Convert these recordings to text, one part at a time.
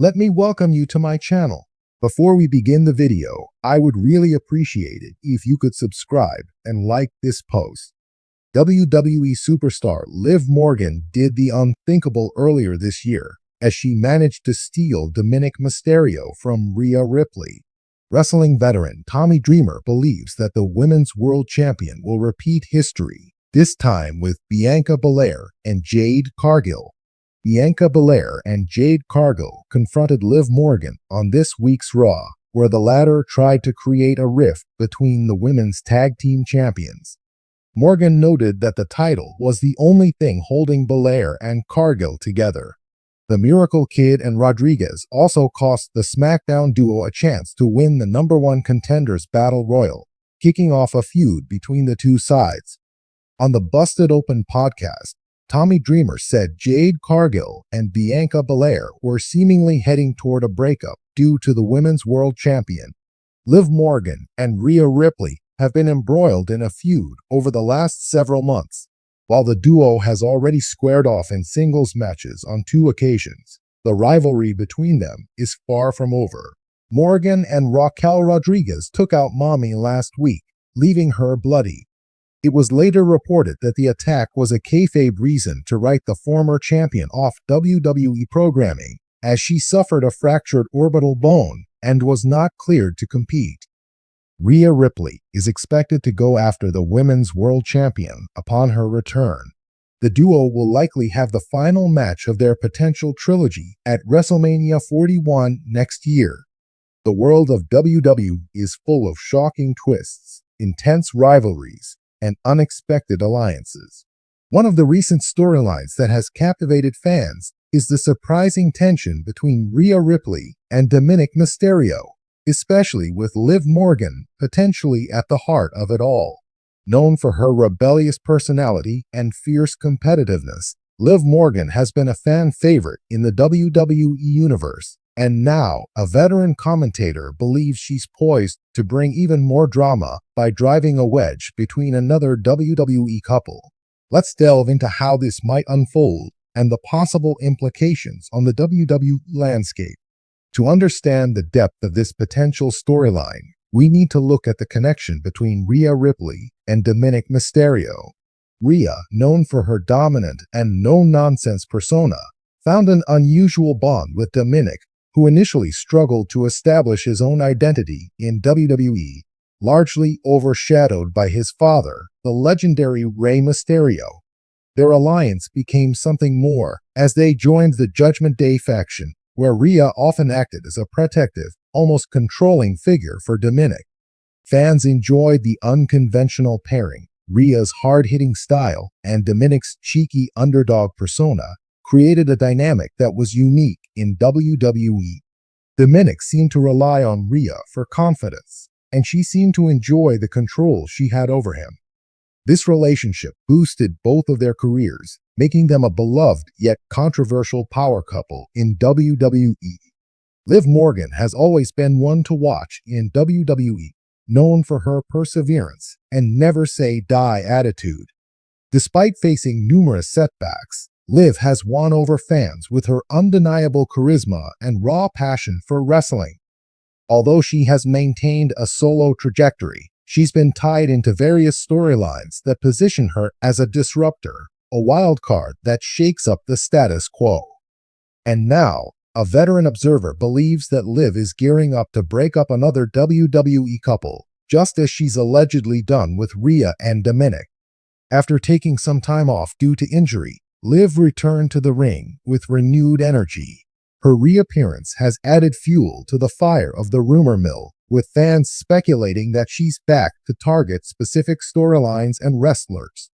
Let me welcome you to my channel. Before we begin the video, I would really appreciate it if you could subscribe and like this post. WWE superstar Liv Morgan did the unthinkable earlier this year as she managed to steal Dominik Mysterio from Rhea Ripley. Wrestling veteran Tommy Dreamer believes that the Women's World Champion will repeat history, this time with Bianca Belair and Jade Cargill. Bianca Belair and Jade Cargill confronted Liv Morgan on this week's Raw, where the latter tried to create a rift between the women's tag team champions. Morgan noted that the title was the only thing holding Belair and Cargill together. The Miracle Kid and Rodriguez also cost the SmackDown duo a chance to win the #1 Contenders Battle Royal, kicking off a feud between the two sides. On the Busted Open podcast, Tommy Dreamer said Jade Cargill and Bianca Belair were seemingly heading toward a breakup due to the Women's World Champion. Liv Morgan and Rhea Ripley have been embroiled in a feud over the last several months. While the duo has already squared off in singles matches on 2 occasions, the rivalry between them is far from over. Morgan and Raquel Rodriguez took out Mommy last week, leaving her bloody. It was later reported that the attack was a kayfabe reason to write the former champion off WWE programming, as she suffered a fractured orbital bone and was not cleared to compete. Rhea Ripley is expected to go after the Women's World Champion upon her return. The duo will likely have the final match of their potential trilogy at WrestleMania 41 next year. The world of WWE is full of shocking twists, intense rivalries, and unexpected alliances. One of the recent storylines that has captivated fans is the surprising tension between Rhea Ripley and Dominik Mysterio, especially with Liv Morgan potentially at the heart of it all. Known for her rebellious personality and fierce competitiveness, Liv Morgan has been a fan favorite in the WWE Universe, and now a veteran commentator believes she's poised to bring even more drama by driving a wedge between another WWE couple. Let's delve into how this might unfold and the possible implications on the WWE landscape. To understand the depth of this potential storyline, we need to look at the connection between Rhea Ripley and Dominik Mysterio. Rhea, known for her dominant and no-nonsense persona, found an unusual bond with Dominik, who initially struggled to establish his own identity in WWE, largely overshadowed by his father, the legendary Rey Mysterio. Their alliance became something more as they joined the Judgment Day faction, where Rhea often acted as a protective, almost controlling figure for Dominik. Fans enjoyed the unconventional pairing. Rhea's hard-hitting style and Dominik's cheeky underdog persona created a dynamic that was unique in WWE. Dominik seemed to rely on Rhea for confidence, and she seemed to enjoy the control she had over him. This relationship boosted both of their careers, making them a beloved yet controversial power couple in WWE. Liv Morgan has always been one to watch in WWE, known for her perseverance and never-say-die attitude. Despite facing numerous setbacks, Liv has won over fans with her undeniable charisma and raw passion for wrestling. Although she has maintained a solo trajectory, she's been tied into various storylines that position her as a disruptor, a wild card that shakes up the status quo. And now, a veteran observer believes that Liv is gearing up to break up another WWE couple, just as she's allegedly done with Rhea and Dominik. After taking some time off due to injury, Liv returned to the ring with renewed energy. Her reappearance has added fuel to the fire of the rumor mill, with fans speculating that she's back to target specific storylines and wrestlers.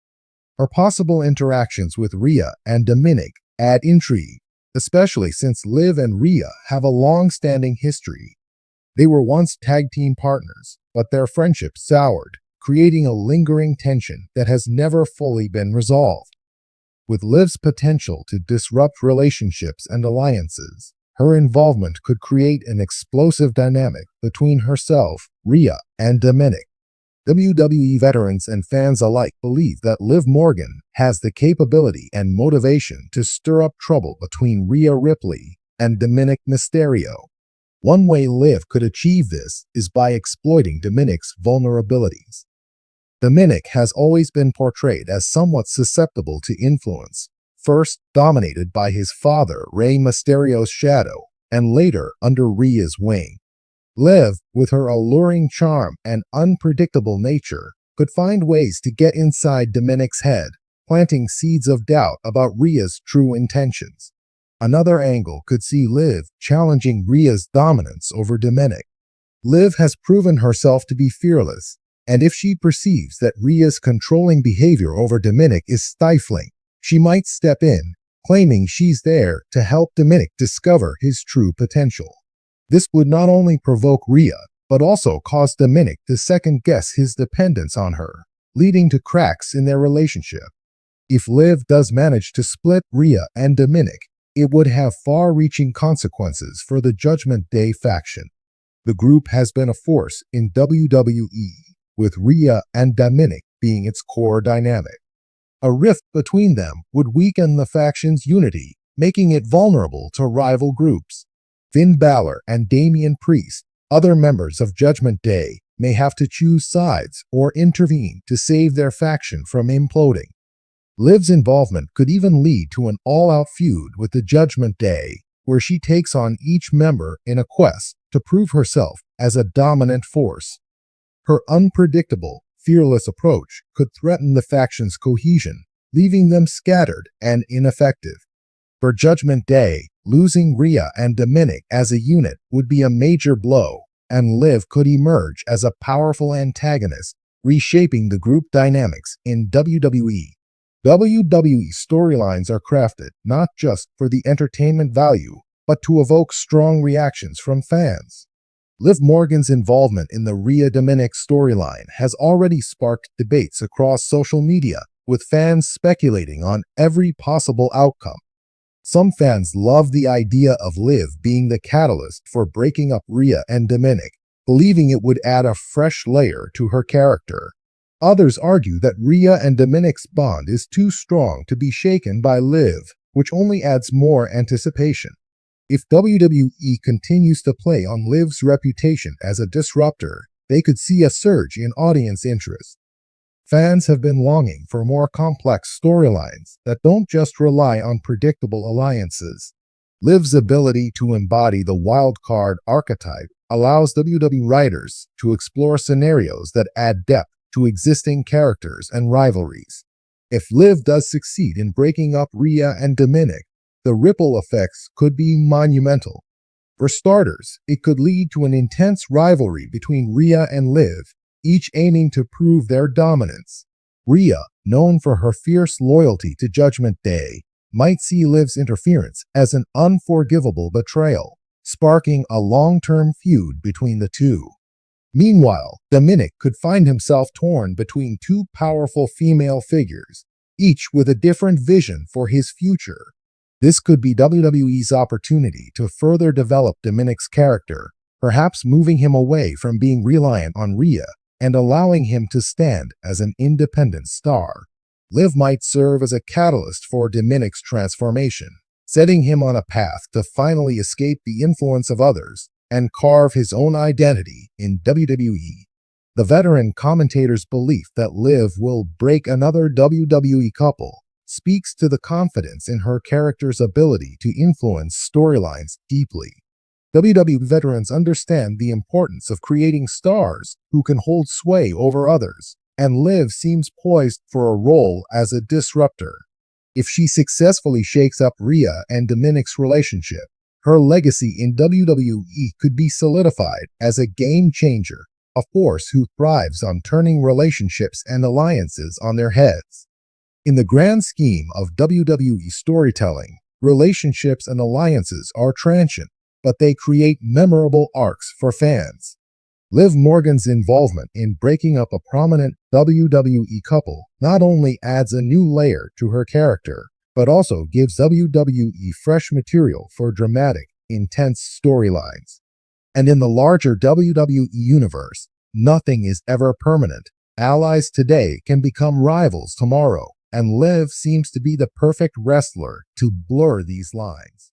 Her possible interactions with Rhea and Dominik add intrigue, especially since Liv and Rhea have a long-standing history. They were once tag team partners, but their friendship soured, creating a lingering tension that has never fully been resolved. With Liv's potential to disrupt relationships and alliances, her involvement could create an explosive dynamic between herself, Rhea, and Dominik. WWE veterans and fans alike believe that Liv Morgan has the capability and motivation to stir up trouble between Rhea Ripley and Dominik Mysterio. One way Liv could achieve this is by exploiting Dominik's vulnerabilities. Dominik has always been portrayed as somewhat susceptible to influence, first dominated by his father Rey Mysterio's shadow, and later under Rhea's wing. Liv, with her alluring charm and unpredictable nature, could find ways to get inside Dominik's head, planting seeds of doubt about Rhea's true intentions. Another angle could see Liv challenging Rhea's dominance over Dominik. Liv has proven herself to be fearless, and if she perceives that Rhea's controlling behavior over Dominik is stifling, she might step in, claiming she's there to help Dominik discover his true potential. This would not only provoke Rhea, but also cause Dominik to second-guess his dependence on her, leading to cracks in their relationship. If Liv does manage to split Rhea and Dominik, it would have far-reaching consequences for the Judgment Day faction. The group has been a force in WWE, with Rhea and Dominik being its core dynamic. A rift between them would weaken the faction's unity, making it vulnerable to rival groups. Finn Balor and Damian Priest, other members of Judgment Day, may have to choose sides or intervene to save their faction from imploding. Liv's involvement could even lead to an all-out feud with the Judgment Day, where she takes on each member in a quest to prove herself as a dominant force. Her unpredictable, fearless approach could threaten the faction's cohesion, leaving them scattered and ineffective. For Judgment Day, losing Rhea and Dominik as a unit would be a major blow, and Liv could emerge as a powerful antagonist, reshaping the group dynamics in WWE. WWE storylines are crafted not just for the entertainment value, but to evoke strong reactions from fans. Liv Morgan's involvement in the Rhea Dominik storyline has already sparked debates across social media, with fans speculating on every possible outcome. Some fans love the idea of Liv being the catalyst for breaking up Rhea and Dominik, believing it would add a fresh layer to her character. Others argue that Rhea and Dominik's bond is too strong to be shaken by Liv, which only adds more anticipation. If WWE continues to play on Liv's reputation as a disruptor, they could see a surge in audience interest. Fans have been longing for more complex storylines that don't just rely on predictable alliances. Liv's ability to embody the wild card archetype allows WWE writers to explore scenarios that add depth to existing characters and rivalries. If Liv does succeed in breaking up Rhea and Dominik, the ripple effects could be monumental. For starters, it could lead to an intense rivalry between Rhea and Liv, each aiming to prove their dominance. Rhea, known for her fierce loyalty to Judgment Day, might see Liv's interference as an unforgivable betrayal, sparking a long-term feud between the two. Meanwhile, Dominik could find himself torn between two powerful female figures, each with a different vision for his future. This could be WWE's opportunity to further develop Dominik's character, perhaps moving him away from being reliant on Rhea and allowing him to stand as an independent star. Liv might serve as a catalyst for Dominik's transformation, setting him on a path to finally escape the influence of others and carve his own identity in WWE. The veteran commentator's belief that Liv will break another WWE couple speaks to the confidence in her character's ability to influence storylines deeply. WWE veterans understand the importance of creating stars who can hold sway over others, and Liv seems poised for a role as a disruptor. If she successfully shakes up Rhea and Dominik's relationship, her legacy in WWE could be solidified as a game changer, a force who thrives on turning relationships and alliances on their heads. In the grand scheme of WWE storytelling, relationships and alliances are transient, but they create memorable arcs for fans. Liv Morgan's involvement in breaking up a prominent WWE couple not only adds a new layer to her character, but also gives WWE fresh material for dramatic, intense storylines. And in the larger WWE Universe, nothing is ever permanent. Allies today can become rivals tomorrow, and Liv seems to be the perfect wrestler to blur these lines.